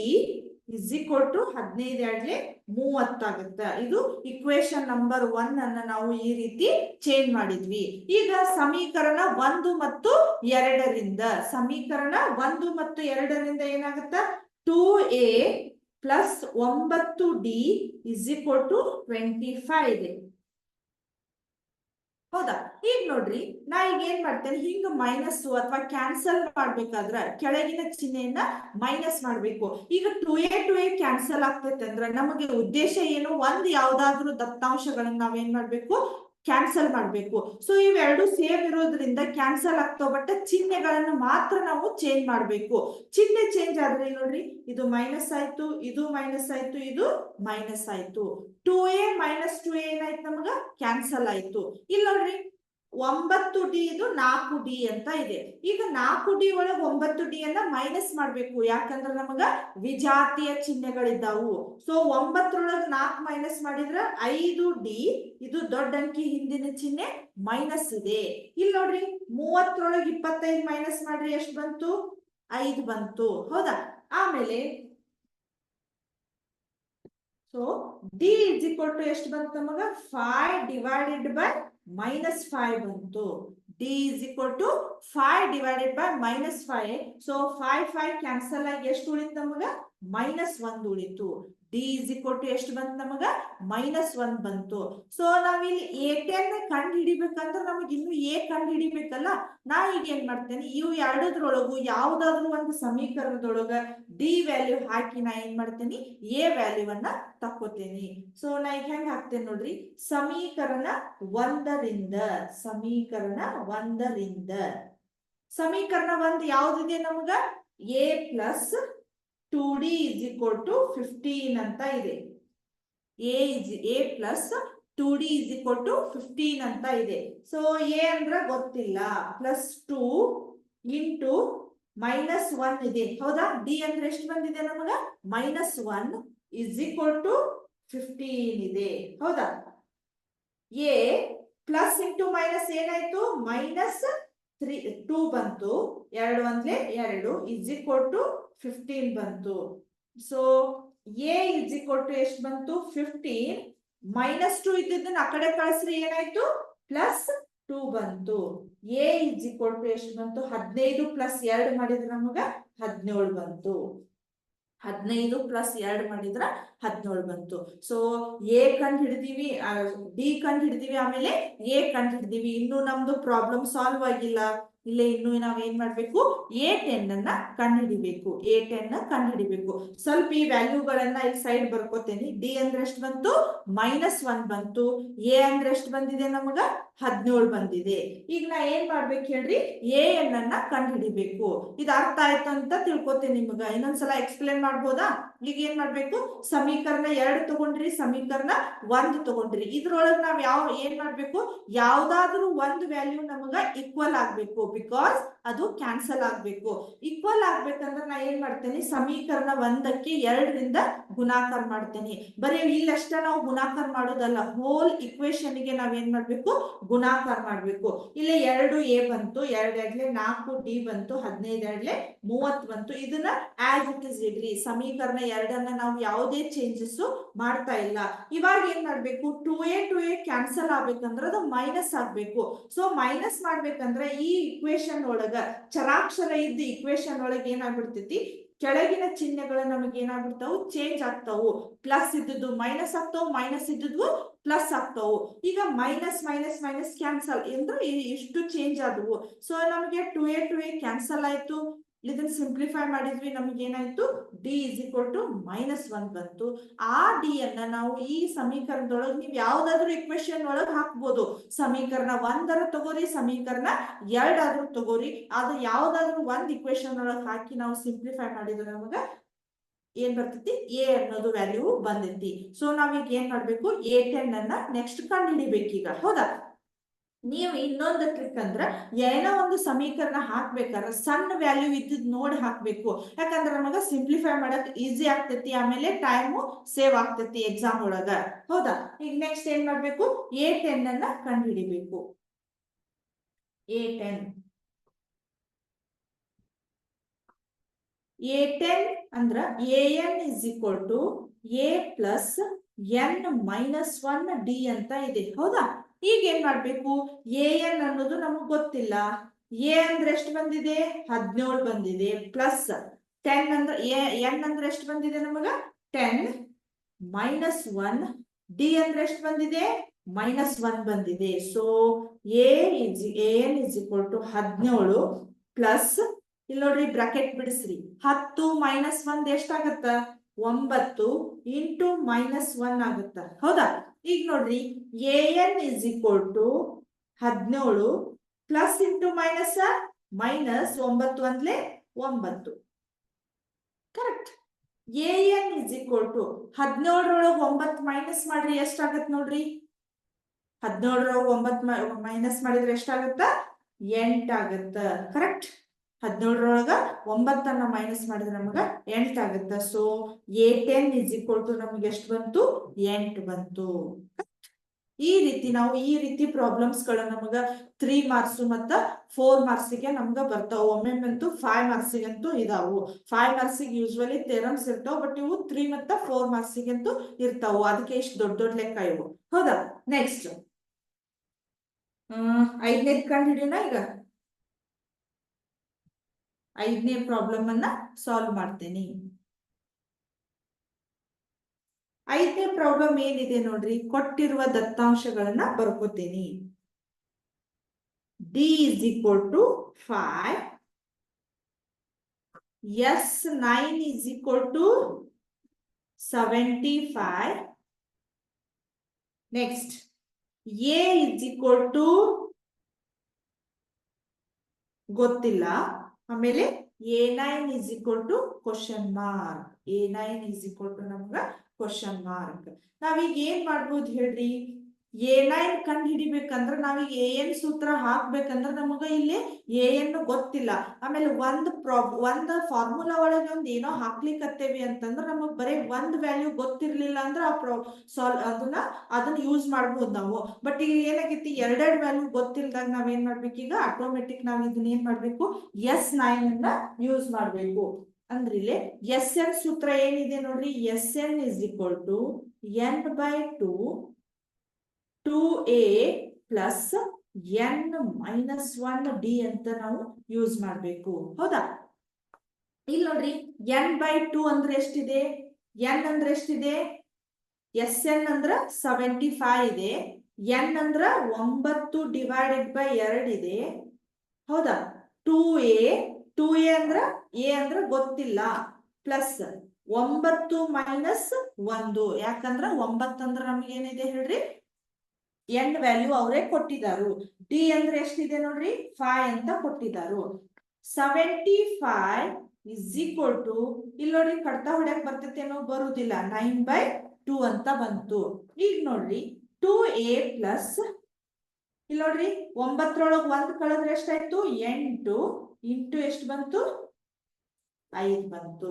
ಇಸ್ ಈಕ್ವಲ್ ಟು 15 2 30 ಆಗುತ್ತೆ. ಇದು ಇಕ್ವೇಶನ್ ನಂಬರ್ 1 ಅನ್ನ ನಾವು ಈ ರೀತಿ ಚೇಂಜ್ ಮಾಡಿದ್ವಿ. ಈಗ ಸಮೀಕರಣ 1 ಮತ್ತು 2ರಿಂದ, ಸಮೀಕರಣ 1 ಮತ್ತು 2ರಿಂದ ಏನಾಗುತ್ತ, 2a plus 9D is equal to 25 ಇದೆ. ಹೌದಾ? ಈಗ ನೋಡ್ರಿ, ನಾ ಈಗ ಏನ್ ಮಾಡ್ತೇನೆ, ಹಿಂಗ ಮೈನಸ್ ಅಥವಾ ಕ್ಯಾನ್ಸಲ್ ಮಾಡ್ಬೇಕಾದ್ರ ಕೆಳಗಿನ ಚಿಹ್ನೆಯನ್ನ ಮೈನಸ್ ಮಾಡ್ಬೇಕು. ಈಗ 2a ಕ್ಯಾನ್ಸಲ್ ಆಗ್ತೈತೆ ಅಂದ್ರ ನಮಗೆ ಉದ್ದೇಶ ಏನು, ಒಂದ್ ಯಾವ್ದಾದ್ರು ದತ್ತಾಂಶಗಳನ್ನ ನಾವೇನ್ ಮಾಡ್ಬೇಕು, ಕ್ಯಾನ್ಸಲ್ ಮಾಡಬೇಕು. ಸೊ ಇವೆರಡು ಸೇಮ್ ಇರೋದ್ರಿಂದ ಕ್ಯಾನ್ಸಲ್ ಆಗ್ತಾವ, ಬಟ್ ಚಿಹ್ನೆಗಳನ್ನು ಮಾತ್ರ ನಾವು ಚೇಂಜ್ ಮಾಡಬೇಕು. ಚಿಹ್ನೆ ಚೇಂಜ್ ಆದ್ರೆ ನೋಡ್ರಿ, ಇದು ಮೈನಸ್ ಆಯ್ತು, ಇದು ಮೈನಸ್ ಆಯ್ತು, ಇದು ಮೈನಸ್ ಆಯ್ತು. 2a ಮೈನಸ್ 2a ಏನಾಯ್ತು ನಮಗ ಕ್ಯಾನ್ಸಲ್ ಆಯ್ತು. ಇಲ್ಲಿ ನೋಡ್ರಿ 9d ಇದು 4d ಅಂತ ಇದೆ. ಈಗ 4d ಒಳಗೆ 9d ಅನ್ನ ಮೈನಸ್ ಮಾಡ್ಬೇಕು, ಯಾಕಂದ್ರೆ ನಮಗ ವಿಜಾತಿಯ ಚಿಹ್ನೆಗಳಿದ್ದಾವು. ಸೊ 9ರೊಳಗೆ 4 ಮೈನಸ್ ಮಾಡಿದ್ರ 5d, ಇದು ದೊಡ್ಡ ಅಂಕಿ ಹಿಂದಿನ ಚಿಹ್ನೆ ಮೈನಸ್ ಇದೆ. ಇಲ್ಲಿ ನೋಡ್ರಿ 30ರೊಳಗೆ 25 ಮೈನಸ್ ಮಾಡ್ರಿ ಎಷ್ಟು ಬಂತು, 5 ಬಂತು. ಹೌದಾ? ಆಮೇಲೆ so d is equal to ಎಷ್ಟು ಬಂತು ನಮಗ 5 divided by -5 ಬಂತು. d is equal to 5 divided by -5. So 5 cancel ಆಗಿ ಎಷ್ಟು ಉಳಿತು ನಮಗ -1 ಉಳಿತು. d is equal to ಎಷ್ಟು ಬಂತು ನಮಗ -1 ಬಂತು. ಸೊ ನಾವಿಲ್ಲಿ a10 ಕಂಡು ಹಿಡಿಬೇಕಂದ್ರೆ ನಮಗೆ ಇನ್ನು a ಕಂಡು ಹಿಡಿಬೇಕಲ್ಲ. ನಾ ಈಗ ಏನ್ ಮಾಡ್ತೇನೆ, ಇವು ಎರಡದ್ರೊಳಗು ಯಾವ್ದಾದ್ರು ಒಂದು ಸಮೀಕರಣದೊಳಗ d ವ್ಯಾಲ್ಯೂ ಹಾಕಿ ನಾ ಏನ್ ಮಾಡ್ತೇನೆ, a ವ್ಯಾಲ್ಯೂವನ್ನ ತಕ್ಕೋತೇನೆ. ಸೊ ನಾ ಈಗ ಹೆಂಗ್ ಹಾಕ್ತೇನೆ ನೋಡ್ರಿ, ಸಮೀಕರಣ 1ರಿಂದ ಸಮೀಕರಣ 1 ಯಾವ್ದಿದೆ ನಮಗ a plus 2d is equal to 15 ಅಂತ ಇದೆ. a plus 2d is equal to 15 ಅಂತ ಇದೆ. ಸೊ a ಅಂದ್ರ ಗೊತ್ತಿಲ್ಲ, ಪ್ಲಸ್ 2 ಇಂಟು -1 ಇದೆ. ಹೌದಾ? d ಅಂದ್ರೆ ಎಷ್ಟು ಬಂದಿದೆ ನಮಗ -1 is equal to 15 ಇದೆ. ಹೌದಾ? a ಪ್ಲಸ್ ಇಂಟು ಮೈನಸ್ ಏನಾಯ್ತು, -2 ಬಂತು, 2 ಒಂದ್ಲೆ 2 is equal to 15 ಬಂತು. So a is equal to ಎಷ್ಟು ಬಂತು 15, -2 ಇದ್ದದನ್ನ ಆ ಕಡೆ ಕಳಿಸ್ರಿ ಏನಾಯ್ತು +2 ಬಂತು. a is equal to ಎಷ್ಟು ಬಂತು 15 + 2 ಮಾಡಿದ್ರೆ ನಮಗ 17 ಬಂತು. 15 + 2 ಮಾಡಿದ್ರ 17 ಬಂತು. ಸೊ a ಕಂಡು ಹಿಡಿದೀವಿ, d ಕಂಡು ಹಿಡಿದೀವಿ, ಆಮೇಲೆ a ಕಂಡು ಹಿಡಿದೀವಿ. ಇನ್ನು ನಮ್ದು ಪ್ರಾಬ್ಲಮ್ ಸಾಲ್ವ್ ಆಗಿಲ್ಲ. ಇಲ್ಲೇ ಇನ್ನು ನಾವ್ ಏನ್ ಮಾಡ್ಬೇಕು, a10 ಅನ್ನ ಕಂಡುಹಿಡಿಬೇಕು. ಸ್ವಲ್ಪ ಈ ವ್ಯಾಲ್ಯೂಗಳನ್ನ ಇಲ್ಲಿ ಸೈಡ್ ಬರ್ಕೋತೇನೆ. d ಅಂದ್ರೆ ಎಷ್ಟು ಬಂತು -1 ಬಂತು. a ಅಂದ್ರೆ ಎಷ್ಟು ಬಂದಿದೆ ನಮಗ 17 ಬಂದಿದೆ. ಈಗ ನಾ ಏನ್ ಮಾಡ್ಬೇಕು ಹೇಳ್ರಿ, a ಅನ್ನ ಕಂಡುಹಿಡಿಬೇಕು. ಇದು ಅರ್ಥ ಆಯ್ತು ಅಂತ ತಿಳ್ಕೊತೇನೆ. ನಿಮಗ ಇನ್ನೊಂದ್ಸಲ ಎಕ್ಸ್ಪ್ಲೇನ್ ಮಾಡ್ಬೋದಾ? ಈಗ ಏನ್ ಮಾಡ್ಬೇಕು, ಸಮೀಕರಣ 2 ತಗೊಂಡ್ರಿ, ಸಮೀಕರಣ 1 ತಗೊಂಡ್ರಿ. ಇದ್ರೊಳಗೆ ನಾವ್ ಏನ್ ಮಾಡ್ಬೇಕು, ಯಾವ್ದಾದ್ರು ಒಂದು ವ್ಯಾಲ್ಯೂ ನಮಗ ಈಕ್ವಲ್ ಆಗ್ಬೇಕು, ಬಿಕಾಸ್ ಅದು ಕ್ಯಾನ್ಸಲ್ ಆಗ್ಬೇಕು. ಈಕ್ವಲ್ ಆಗ್ಬೇಕಂದ್ರೆ ನಾ ಏನ್ ಮಾಡ್ತೇನೆ, ಸಮೀಕರಣ 1ಕ್ಕೆ 2ರಿಂದ ಗುಣಾಕಾರ ಮಾಡ್ತೇನೆ. ಬರೀ ಇಲ್ಲಷ್ಟ ನಾವು ಗುಣಾಕಾರ ಮಾಡೋದಲ್ಲ, ಹೋಲ್ ಇಕ್ವೇಶನ್ ಗೆ ನಾವ್ ಏನ್ ಮಾಡ್ಬೇಕು, ಗುಣಾಕಾರ ಮಾಡ್ಬೇಕು. ಇಲ್ಲಿ 2a ಬಂತು, 2 2 4d ಬಂತು, 15 2 30 ಬಂತು. ಇದನ್ನ ಆಸ್ ಇಟ್ ಇಸ್ ಇಡ್ರಿ. ಸಮೀಕರಣ 2ಅನ್ನ ನಾವು ಯಾವುದೇ ಚೇಂಜಸ್ ಮಾಡ್ತಾ ಇಲ್ಲ. ಇವಾಗ ಏನ್ ಮಾಡ್ಬೇಕು, 2a ಕ್ಯಾನ್ಸಲ್ ಆಗ್ಬೇಕಂದ್ರೆ ಅದು ಮೈನಸ್ ಆಗ್ಬೇಕು. ಸೊ ಮೈನಸ್ ಮಾಡ್ಬೇಕಂದ್ರೆ ಈ ಇಕ್ವೇಶನ್ ಒಳಗ ಚರಾಕ್ಷರ ಇದ್ದ ಇಕ್ವೇಶನ್ ಒಳಗೆ ಏನಾಗ್ಬಿಡ್ತೈತಿ, ಕೆಳಗಿನ ಚಿಹ್ನೆಗಳು ನಮಗೆ ಏನಾಗ್ಬಿಡ್ತಾವು, ಚೇಂಜ್ ಆಗ್ತಾವು. ಪ್ಲಸ್ ಇದ್ದದ್ದು ಮೈನಸ್ ಆಗ್ತಾವು, ಮೈನಸ್ ಇದ್ದದ್ದು ಪ್ಲಸ್ ಆಗ್ತಾವು. ಈಗ ಮೈನಸ್ ಮೈನಸ್ ಮೈನಸ್ ಕ್ಯಾನ್ಸಲ್ ಅಂದ್ರೆ ಇಷ್ಟು ಚೇಂಜ್ ಆದವು. ಸೊ ನಮಗೆ 2a ಕ್ಯಾನ್ಸಲ್ ಆಯ್ತು. ಇದನ್ನ ಸಿಂಪ್ಲಿಫೈ ಮಾಡಿದ್ವಿ, ನಮ್ಗೆ ಏನಾಯ್ತು d is equal to -1 ಬಂತು. ಆ d ಅನ್ನ ನಾವು ಈ ಸಮೀಕರಣದೊಳಗೆ ನೀವು ಯಾವ್ದಾದ್ರು ಇಕ್ವೇಶನ್ ಒಳಗೆ ಹಾಕ್ಬೋದು. ಸಮೀಕರಣ 1 ತಗೋರಿ, ಸಮೀಕರಣ 2 ಆದ್ರೂ ತಗೋರಿ, ಅದು ಯಾವ್ದಾದ್ರು ಒಂದ್ ಇಕ್ವೇಶನ್ ಒಳಗೆ ಹಾಕಿ ನಾವು ಸಿಂಪ್ಲಿಫೈ ಮಾಡಿದ್ರೆ ನಮಗ ಏನ್ ಬರ್ತೈತಿ, a ಅನ್ನೋದು ವ್ಯಾಲ್ಯೂ ಬಂದೈತಿ. ಸೊ ನಾವೀಗ ಏನ್ ಮಾಡ್ಬೇಕು, a10 ಅನ್ನ ನೆಕ್ಸ್ಟ್ ಕಂಡು ಹಿಡಿಬೇಕೀಗ. ಹೌದಾ? ನೀವು ಇನ್ನೊಂದು ಟ್ರಿಕ್ ಅಂದ್ರ, ಏನೋ ಒಂದು ಸಮೀಕರಣ ಹಾಕ್ಬೇಕಾದ್ರೆ ಸಣ್ಣ ವ್ಯಾಲ್ಯೂ ಇದ್ದಿದ್ ನೋಡಿ ಹಾಕ್ಬೇಕು. ಯಾಕಂದ್ರೆ ನಮಗ ಸಿಂಪ್ಲಿಫೈ ಮಾಡಕ್ ಈಸಿ ಆಗ್ತೈತಿ, ಆಮೇಲೆ ಟೈಮು ಸೇವ್ ಆಗ್ತೈತಿ ಎಕ್ಸಾಮ್ ಒಳಗ. ಹೌದಾ? ಈಗ ನೆಕ್ಸ್ಟ್ ಏನ್ ಮಾಡ್ಬೇಕು, a10 ಅನ್ನ ಕಂಡು ಹಿಡಿಬೇಕು. a10 ಅಂದ್ರ an is equal to a plus n minus 1 d ಅಂತ ಇದೆ. ಹೌದಾ? ಈಗ ಏನ್ ಮಾಡ್ಬೇಕು, an ಅನ್ನೋದು ನಮಗ್ ಗೊತ್ತಿಲ್ಲ. a ಅಂದ್ರೆ ಎಷ್ಟು ಬಂದಿದೆ 17 ಬಂದಿದೆ, ಪ್ಲಸ್ 10 ಅಂದ್ರೆ n ಅಂದ್ರೆ ಎಷ್ಟು ಬಂದಿದೆ ನಮಗ 10 ಮೈನಸ್ 1, d ಅಂದ್ರೆ ಎಷ್ಟು ಬಂದಿದೆ -1 ಬಂದಿದೆ. So an is equal to 17 plus, ಇಲ್ಲಿ ನೋಡ್ರಿ ಬ್ರಾಕೆಟ್ ಬಿಡಿಸ್ರಿ, 10 - 1 ಎಷ್ಟಾಗತ್ತ 9 ಇಂಟು -1 ಆಗುತ್ತ. ಹೌದಾ? ಈಗ ನೋಡ್ರಿ an is equal to 17 plus into minus minus 9 ಒಂದ್ಲೆ 9 correct. an is equal to 17 9 minus ಮಾಡ್ರಿ ಎಷ್ಟಾಗತ್ ನೋಡ್ರಿ 17 9 ಮೈನಸ್ ಮಾಡಿದ್ರೆ ಎಷ್ಟಾಗತ್ತ 8 ಆಗತ್ತ ಕರೆಕ್ಟ್. 17 9 ಮೈನಸ್ ಮಾಡಿದ್ರೆ ನಮಗ 8 ಆಗುತ್ತೆ. So a10 is equal to ನಮ್ಗೆ ಎಷ್ಟು ಬಂತು 8 ಬಂತು. ಈ ರೀತಿ ನಾವು ಈ ರೀತಿ ಪ್ರಾಬ್ಲಮ್ಸ್ ಗಳು ನಮಗ 3 ಮಾರ್ಕ್ಸ್ ಮತ್ತ 4 ಮಾರ್ಕ್ಸ್ ಗೆ ನಮ್ಗ ಬರ್ತಾವ. ಒಮ್ಮೆಂತೂ 5 ಮಾರ್ಕ್ಸ್ ಗಂತೂ ಇದಾವು. 5 ಮಾರ್ಕ್ಸ್ ಯೂಶುವಲಿ ಥಿಯರಮ್ಸ್ ಇರ್ತಾವ, ಬಟ್ ಇವು 3 ಮತ್ತ 4 ಮಾರ್ಕ್ಸ್ ಗಂತೂ ಇರ್ತಾವು. ಅದಕ್ಕೆ ಇಷ್ಟು ದೊಡ್ಡ ದೊಡ್ಡ ಲೆಕ್ಕ ಇವು. ಹೌದಾ? ನೆಕ್ಸ್ಟ್ 5ನೇದ್ ಕಂಡು ಹಿಡಿಯೋಣ. ಈಗ 5ನೇ ಪ್ರಾಬ್ಲಮ್ ಅನ್ನ ಸಾಲ್ವ್ ಮಾಡ್ತೇನೆ. 5ನೇ ಪ್ರಾಬ್ಲಮ್ ಏನಿದೆ ನೋಡ್ರಿ, ಕೊಟ್ಟಿರುವ ದತ್ತಾಂಶಗಳನ್ನ ಬರ್ಕೋತೀನಿ. d is equal to 5, s9 is equal to 75, next a is equal to ಗೊತ್ತಿಲ್ಲ, ಆಮೇಲೆ a9 is equal to question mark. a9 is equal to ನಮ್ಗ ಕ್ವಶನ್ ಮಾರ್ಕ್. ನಾವೀಗ ಏನ್ ಮಾಡ್ಬೋದು ಹೇಳ್ರಿ, a9 ಕಂಡು ಹಿಡಿಬೇಕಂದ್ರ ನಾವೀಗ an ಸೂತ್ರ ಹಾಕ್ಬೇಕಂದ್ರ ನಮಗ ಇಲ್ಲಿ an ಗೊತ್ತಿಲ್ಲ. ಆಮೇಲೆ ಒಂದು ಫಾರ್ಮುಲಾ ಒಳಗೆ ಒಂದ್ ಏನೋ ಹಾಕ್ಲಿಕ್ಕತ್ತೇವಿ ಅಂತಂದ್ರ ನಮಗ್ ಬರೀ ಒಂದ್ ವ್ಯಾಲ್ಯೂ ಗೊತ್ತಿರ್ಲಿಲ್ಲ ಅಂದ್ರ ಅದನ್ನ ಯೂಸ್ ಮಾಡ್ಬೋದು ನಾವು. ಬಟ್ ಈಗ ಏನಾಗೈತಿ, ಎರಡೆರಡು ವ್ಯಾಲ್ಯೂ ಗೊತ್ತಿಲ್ದಾಗ ನಾವ್ ಏನ್ ಮಾಡ್ಬೇಕು, ಈಗ ಆಟೋಮೆಟಿಕ್ ನಾವ್ ಇದನ್ನ ಏನ್ ಮಾಡ್ಬೇಕು, s9 ಅನ್ನ ಯೂಸ್ ಮಾಡ್ಬೇಕು. ಅಂದ್ರೆ ಇಲ್ಲಿ Sn ಸೂತ್ರ ಏನಿದೆ ನೋಡ್ರಿ, Sn is equal to n by 2 2a plus n minus 1 d ಅಂತ ನಾವು ಯೂಸ್ ಮಾಡ್ಬೇಕು. ಹೌದಾ? ಇಲ್ಲಿ ನೋಡ್ರಿ n by 2 ಅಂದ್ರೆ ಎಷ್ಟಿದೆ, n ಅಂದ್ರೆ ಎಷ್ಟಿದೆ, Sn ಅಂದ್ರ 75 ಇದೆ, n ಅಂದ್ರ 9 ಡಿವೈಡೆಡ್ ಬೈ 2 ಇದೆ. ಹೌದಾ? 2a ಅಂದ್ರ a ಅಂದ್ರ ಗೊತ್ತಿಲ್ಲ, ಪ್ಲಸ್ 9 ಮೈನಸ್ 1, ಯಾಕಂದ್ರ 9 ಅಂದ್ರ ನಮ್ಗೆ ಏನಿದೆ ಹೇಳ್ರಿ, n ವ್ಯಾಲ್ಯೂ ಅವರೇ ಕೊಟ್ಟಿದಾರು. d ಅಂದ್ರೆ ಎಷ್ಟಿದೆ ನೋಡ್ರಿ, 5 ಅಂತ ಕೊಟ್ಟಿದಾರು. 75 ಇಸ್ ಈಕ್ವಲ್ ಟು, ಇಲ್ಲಿ ನೋಡ್ರಿ ಕಡ್ತಾ ಹೊಡ್ಯಕ್ ಬರ್ತೈತೇನೋ, ಬರುದಿಲ್ಲ, 9/2 ಅಂತ ಬಂತು. ಈಗ ನೋಡ್ರಿ 2a ಪ್ಲಸ್, ಇಲ್ಲಿ ನೋಡ್ರಿ 9 1 ಕಳೆದ್ರೆ ಎಷ್ಟಾಯ್ತು, 8 ಇಂಟು ಎಷ್ಟು ಬಂತು, 5 ಬಂತು.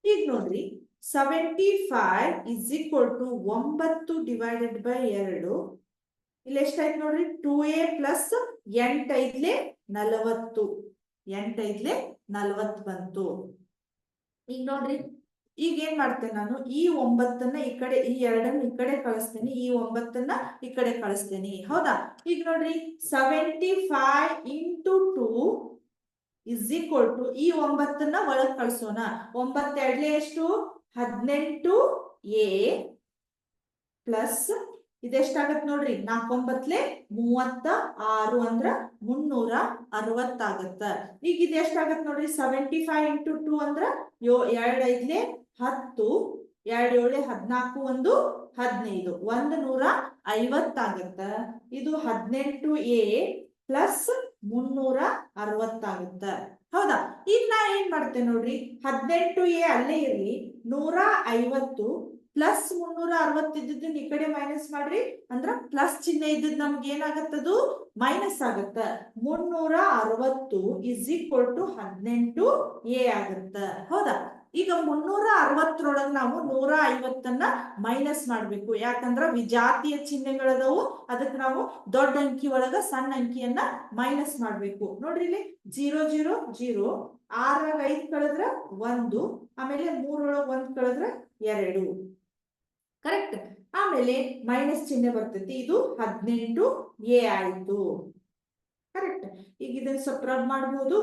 ಈಗ ನೋಡ್ರಿ 75 is equal to 9 divided by 2, ಇಲ್ಲಿ ಎಷ್ಟಾಯ್ತು ನೋಡ್ರಿ, 2a ಪ್ಲಸ್ 8 5 40, 8 5 40 ಬಂತು. ಈಗ ನೋಡ್ರಿ, ಈಗ ಏನ್ ಮಾಡ್ತೇನೆ ನಾನು, ಈ 9 ಈ ಕಡೆ, ಈ 2 ಈ ಕಡೆ ಕಳಿಸ್ತೇನೆ, ಈ 9 ಈ ಕಡೆ ಕಳಿಸ್ತೇನೆ. ಹೌದಾ? ಈಗ ನೋಡ್ರಿ 75 ಇಂಟು 2 ಇಸ್ ಈಕ್ವಲ್ ಟು, ಈ 9 ಒಳಗ್ ಕಳ್ಸೋಣ. 9 2 ಎಷ್ಟು, 18a ಪ್ಲಸ್ ಇದೆಷ್ಟಾಗತ್ ನೋಡ್ರಿ, 4 9 36 ಅಂದ್ರ 360 ಆಗತ್ತ. ಈಗ ಇದು ಎಷ್ಟಾಗತ್ ನೋಡ್ರಿ, 75 ಇಂಟು 2 ಅಂದ್ರ 2 5 10, 2 7 14 1 15, 150 ಆಗತ್ತ. ಇದು 18a ಪ್ಲಸ್ 360 ಆಗುತ್ತ. ಹೌದಾ? ಈಗ ನಾ ಏನ್ ಮಾಡ್ತೇನೆ ನೋಡ್ರಿ, 18a ಅಲ್ಲೇ ಇರ್ಲಿ, 150 ಪ್ಲಸ್ 360 ಇದ್ದದನ್ನ ಈ ಕಡೆ ಮೈನಸ್ ಮಾಡ್ರಿ, ಅಂದ್ರ ಪ್ಲಸ್ ಚಿಹ್ನೆ ಇದ್ದದ್ ನಮ್ಗೆ ಏನಾಗತ್ತದು, ಮೈನಸ್ ಆಗತ್ತ. 360 ಇಸ್ ಈಕ್ವಲ್ ಟು 18a ಆಗತ್ತ. ಹೌದಾ? ಈಗ 360 ನಾವು 150 ಮೈನಸ್ ಮಾಡ್ಬೇಕು. ಯಾಕಂದ್ರ ವಿಜಾತಿಯ ಚಿಹ್ನೆಗಳದವು, ಅದಕ್ಕೆ ನಾವು ದೊಡ್ಡ ಅಂಕಿ ಒಳಗ ಸಣ್ಣ ಅಂಕಿಯನ್ನ ಮೈನಸ್ ಮಾಡ್ಬೇಕು. ನೋಡ್ರಿ ಇಲ್ಲಿ 0 0 0, 6 5 ಕಳೆದ್ರ 1, ಆಮೇಲೆ 3 1 ಕಳೆದ್ರ 2, ಕರೆಕ್ಟ್. ಆಮೇಲೆ ಮೈನಸ್ ಚಿಹ್ನೆ ಬರ್ತೈತಿ, ಇದು 18a ಆಯ್ತು. ಕರೆಕ್ಟ್. ಈಗ ಇದನ್ನ ಸ್ವಲ್ಪ ರಬ್ ಮಾಡಬಹುದು.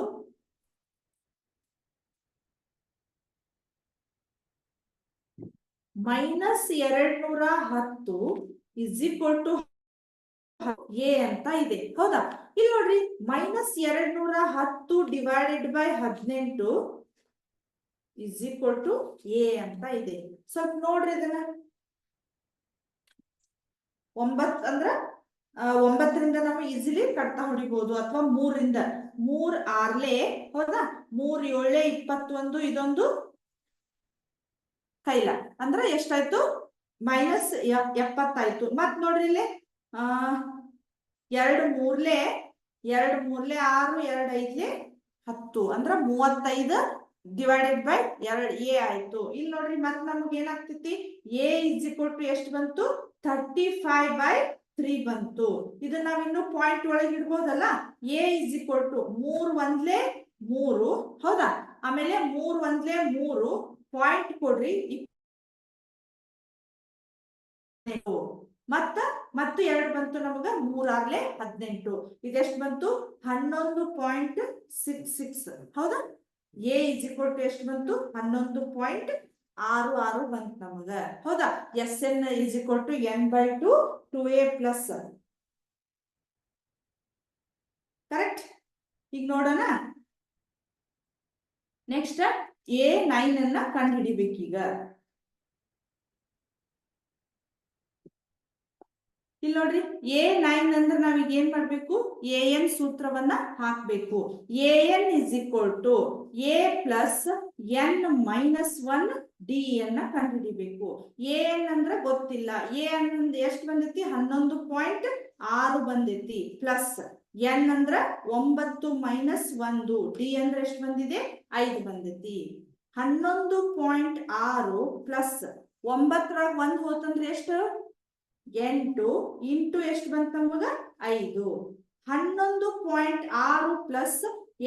Minus 210 is equal to a ಅಂತ ಇದೆ. ಹೌದಾ? ಇಲ್ಲಿ ನೋಡ್ರಿ minus 210 divided by 18 is equal to a ಅಂತ ಇದೆ. ಸ್ವಲ್ಪ ನೋಡ್ರಿ ಇದನ್ನ. 9 ಅಂದ್ರ 9ರಿಂದ ನಾವು ಈಸಿಲಿ ಕಟ್ತಾ ಹೊಡಿಬಹುದು, ಅಥವಾ 3ರಿಂದ 3 6 ಹೌದಾ, 3 7 21, ಇದೊಂದು ಕೈಲ ಅಂದ್ರ ಎಷ್ಟಾಯ್ತು -70 ಆಯ್ತು. ಮತ್ ನೋಡ್ರಿ ಇಲ್ಲಿ 2 3 2 3 6 2 5 10 ಅಂದ್ರ 35 ಡಿವೈಡೆಡ್ ಬೈ 2a ಆಯ್ತು. ಇಲ್ಲಿ ನೋಡ್ರಿ ಮತ್ ನಮ್ಗೆ ಏನಾಗ್ತೈತಿ a ಎಷ್ಟು ಬಂತು 35/3 ಬಂತು. ಇದನ್ನ ನಾವಿನ್ನು ಪಾಯಿಂಟ್ ಒಳಗೆ ಇಡ್ಬೋದಲ್ಲ. a 3 1 3 ಹೌದಾ, ಆಮೇಲೆ 3 1 3 ಪಾಯಿಂಟ್ ಕೊಡ್ರಿ ಮತ್ತು 2 ಬಂತು ನಮಗ 3 6 18. ಇದೆಷ್ಟು ಬಂತು 11.66 ಹೌದಾ. a ಎಷ್ಟು ಬಂತು 11.66 ಬಂತು ನಮಗ ಹೌದಾ. Sn n/2 2a plus correct. ಈಗ ನೋಡೋಣ ನೆಕ್ಸ್ಟ್ A9 ಅನ್ನ ಕಂಡು ಹಿಡಿಬೇಕೀಗ. ಇಲ್ಲಿ ನೋಡ್ರಿ A9 ಅಂದ್ರೆ ನಾವೀಗ ಏನ್ ಮಾಡ್ಬೇಕು, an ಸೂತ್ರವನ್ನ ಹಾಕ್ಬೇಕು. an a plus n minus 1 d ಅನ್ನ ಕಂಡು ಹಿಡಿಬೇಕು. an ಅಂದ್ರೆ ಗೊತ್ತಿಲ್ಲ, a ಅಂದ್ರೆ ಎಷ್ಟು ಬಂದೈತಿ 11.6 ಬಂದೈತಿ, ಪ್ಲಸ್ n ಅಂದ್ರ 9 ಮೈನಸ್ 1, d ಅಂದ್ರೆ ಎಷ್ಟು ಬಂದಿದೆ 5 ಬಂದೈತಿ. 11.6 ಪ್ಲಸ್ 9 1 ಹೋತಂದ್ರೆ ಎಷ್ಟು 8 ಇಂಟು ಎಷ್ಟು ಬಂತ ನಮಗ 5. 11.6 ಪ್ಲಸ್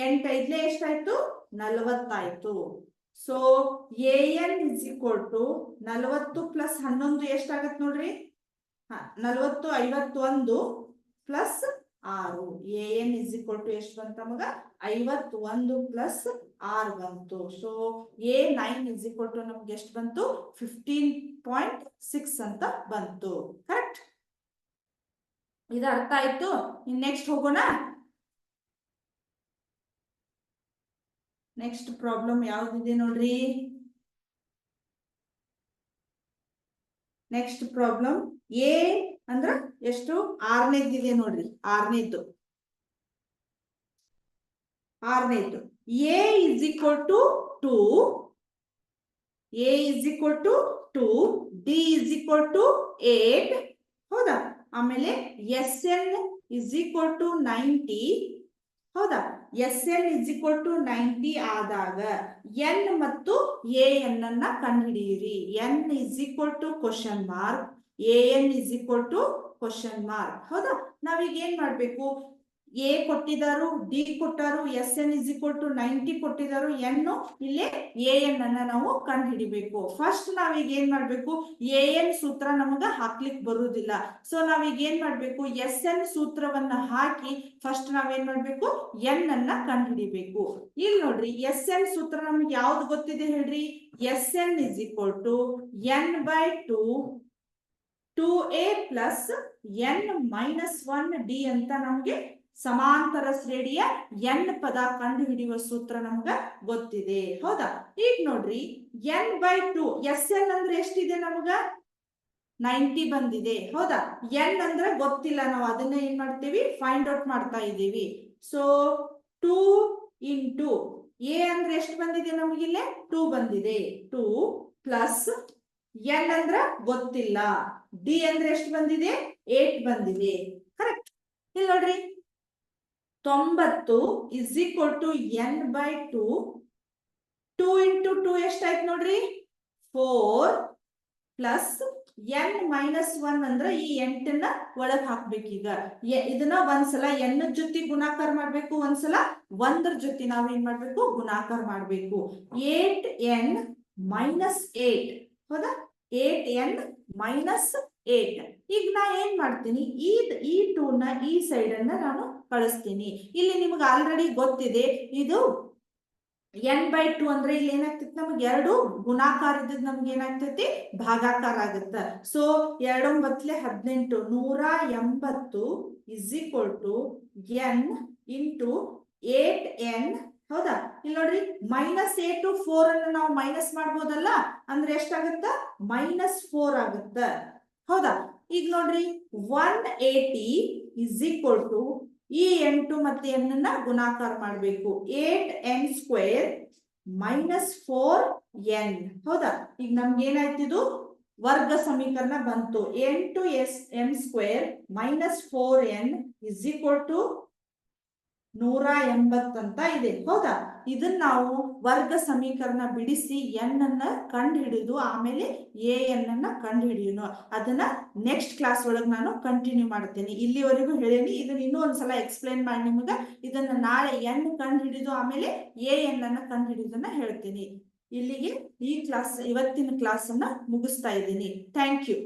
8 5 ಎಷ್ಟಾಯ್ತು 40 ಆಯ್ತು. ಸೊ an 40 ಪ್ಲಸ್ 11 ಎಷ್ಟಾಗತ್ ನೋಡ್ರಿ 40 51 ಪ್ಲಸ್ 6. an ಎಷ್ಟು ಬಂತ ನಮಗ 51 ಪ್ಲಸ್ 6 ಬಂತು. ಸೊ A9 ನಮ್ಗೆ ಎಷ್ಟು ಬಂತು 15.6 ಅಂತ ಬಂತು. ಕರೆಕ್ಟ್, ಇದು ಅರ್ಥ ಆಯ್ತು. ನೆಕ್ಸ್ಟ್ ಹೋಗೋಣ. ನೆಕ್ಸ್ಟ್ ಪ್ರಾಬ್ಲಮ್ ಯಾವ್ದಿದೆ ನೋಡ್ರಿ. ನೆಕ್ಸ್ಟ್ ಪ್ರಾಬ್ಲಮ್ A ಅಂದ್ರ ಎಷ್ಟು 6ನೇದಿದೆ ನೋಡ್ರಿ. 6ನೇದ್ದು A is equal to 2, A is equal to 2, D is equal to 8 ಹೌದಾ. ಆಮೇಲೆ Sn is equal to 90 ಹೌದಾ. Sn is equal to 90 ಆದಾಗ n ಮತ್ತು an ಅನ್ನ ಕಂಡುಹಿಡಿಯಿರಿ. n is equal to question mark, an is equal to question mark ಹೌದಾ. ನಾವೀಗ ಏನ್ ಮಾಡ್ಬೇಕು, a ಕೊಟ್ಟಿದಾರು, d ಕೊಟ್ಟಾರು, Sn is equal to 90 ಕೊಟ್ಟಿದಾರು, n ಇಲ್ಲೇ an ಅನ್ನ ನಾವು ಕಂಡು ಹಿಡಿಬೇಕು. ಫಸ್ಟ್ ನಾವೀಗ ಏನ್ ಮಾಡ್ಬೇಕು, an ಸೂತ್ರ ನಮಗ ಹಾಕ್ಲಿಕ್ಕೆ ಬರುವುದಿಲ್ಲ. ಸೊ ನಾವೀಗ ಏನ್ ಮಾಡ್ಬೇಕು, Sn ಸೂತ್ರವನ್ನ ಹಾಕಿ ಫಸ್ಟ್ ನಾವೇನ್ ಮಾಡ್ಬೇಕು n ಅನ್ನ ಕಂಡು ಹಿಡಿಬೇಕು. ಇಲ್ಲಿ ನೋಡ್ರಿ Sn ಸೂತ್ರ ನಮ್ಗೆ ಯಾವ್ದು ಗೊತ್ತಿದೆ ಹೇಳ್ರಿ. Sn is equal to n/2 2a plus n minus 1 d ಅಂತ ನಮ್ಗೆ ಸಮಾಂತರ ಶ್ರೇಣಿಯ n ಪದ ಕಂಡು ಹಿಡಿಯುವ ಸೂತ್ರ ನಮ್ಗ ಗೊತ್ತಿದೆ ಹೌದಾ. ಈಗ ನೋಡ್ರಿ n/2 Sn ಅಂದ್ರೆ ಎಷ್ಟಿದೆ ನಮಗ 90 ಬಂದಿದೆ ಹೌದಾ. n ಅಂದ್ರೆ ಗೊತ್ತಿಲ್ಲ, ನಾವು ಅದನ್ನ ಏನ್ ಮಾಡ್ತೀವಿ ಫೈಂಡ್ ಔಟ್ ಮಾಡ್ತಾ ಇದ್ದೀವಿ. ಸೊ 2 ಇಂಟು a ಅಂದ್ರೆ ಎಷ್ಟು ಬಂದಿದೆ ನಮಗಿಲ್ಲೇ 2 ಬಂದಿದೆ, 2 ಪ್ಲಸ್ n ಅಂದ್ರ ಗೊತ್ತಿಲ್ಲ, d ಅಂದ್ರೆ ಎಷ್ಟು ಬಂದಿದೆ 8 ಬಂದಿದೆ. ಕರೆಕ್ಟ್. ಇಲ್ಲಿ ನೋಡ್ರಿ 90 is equal to n/2, 2 into 2 ಎಷ್ಟಾಯ್ತು ನೋಡ್ರಿ 4 ಪ್ಲಸ್ n ಮೈನಸ್ 1 ಅಂದ್ರೆ ಈ 8ನ್ನ ಒಳಗ್ ಹಾಕ್ಬೇಕೀಗ. ಇದನ್ನ ಒಂದ್ಸಲ n ಜೊತೆ ಗುಣಾಕಾರ ಮಾಡ್ಬೇಕು, ಒಂದ್ಸಲ 1 ಜೊತೆ ನಾವ್ ಏನ್ ಮಾಡ್ಬೇಕು ಗುಣಾಕಾರ ಮಾಡ್ಬೇಕು. 8n ಮೈನಸ್ 8 ಹೌದಾ, 8n ಮೈನಸ್ 8. ಈಗ ನಾ ಏನ್ ಮಾಡ್ತೀನಿ, ಈ 2 ನ ಈ ಸೈಡ್ ಅನ್ನ ನಾನು ಕಳಿಸ್ತೀನಿ. ಇಲ್ಲಿ ನಿಮ್ಗೆ ಆಲ್ರೆಡಿ ಗೊತ್ತಿದೆ ಇದು n/2 ಅಂದ್ರೆ ಇಲ್ಲಿ ಏನಾಗ್ತೈತಿ ನಮ್ಗೆ 2 ಗುಣಾಕಾರ ಇದ್ದದ್ ನಮ್ಗೆ ಏನಾಗ್ತೈತಿ ಭಾಗಾಕಾರ ಆಗುತ್ತ. So 2 9 18 180 is equal to n into 8n ಹೌದಾ. ಇಲ್ಲಿ ನೋಡ್ರಿ -8 4 ಅನ್ನು ನಾವು ಮೈನಸ್ ಮಾಡ್ಬೋದಲ್ಲ, ಅಂದ್ರೆ ಎಷ್ಟಾಗುತ್ತ -4 ಆಗುತ್ತ ಹೌದಾ. ಈಗ ನೋಡ್ರಿ 180 is equal to ಈ 8 ಮತ್ತೆ n ನ ಗುಣಾಕಾರ ಮಾಡಬೇಕು 8n ಸ್ಕ್ವೇರ್ ಮೈನಸ್ 4n ಹೌದಾ. ಈಗ ನಮ್ಗೆ ಏನಾಯ್ತು ಇದು ವರ್ಗ ಸಮೀಕರಣ ಬಂತು 8n square minus 4n is equal to 180 ಅಂತ ಇದೆ ಹೌದಾ. ಇದನ್ನ ನಾವು ವರ್ಗ ಸಮೀಕರಣ ಬಿಡಿಸಿ n ಅನ್ನ ಕಂಡು ಹಿಡಿದು ಆಮೇಲೆ an ಅನ್ನ ಕಂಡು ಹಿಡಿಯೋಣ. ಅದನ್ನ ನೆಕ್ಸ್ಟ್ ಕ್ಲಾಸ್ ಒಳಗೆ ನಾನು ಕಂಟಿನ್ಯೂ ಮಾಡ್ತೇನೆ. ಇಲ್ಲಿವರೆಗೂ ಹೇಳೇನಿ, ಇದನ್ನ ಇನ್ನೂ ಒಂದ್ಸಲ ಎಕ್ಸ್ಪ್ಲೇನ್ ಮಾಡಿ ನಿಮ್ಗೆ. ಇದನ್ನ ನಾಳೆ n ಕಂಡು ಹಿಡಿದು ಆಮೇಲೆ an ಅನ್ನ ಕಂಡು ಹಿಡಿಯೋದನ್ನ ಹೇಳ್ತೀನಿ. ಇಲ್ಲಿಗೆ ಈ ಕ್ಲಾಸ್ ಇವತ್ತಿನ ಕ್ಲಾಸ್ ಅನ್ನ ಮುಗಿಸ್ತಾ ಇದ್ದೀನಿ. Thank you.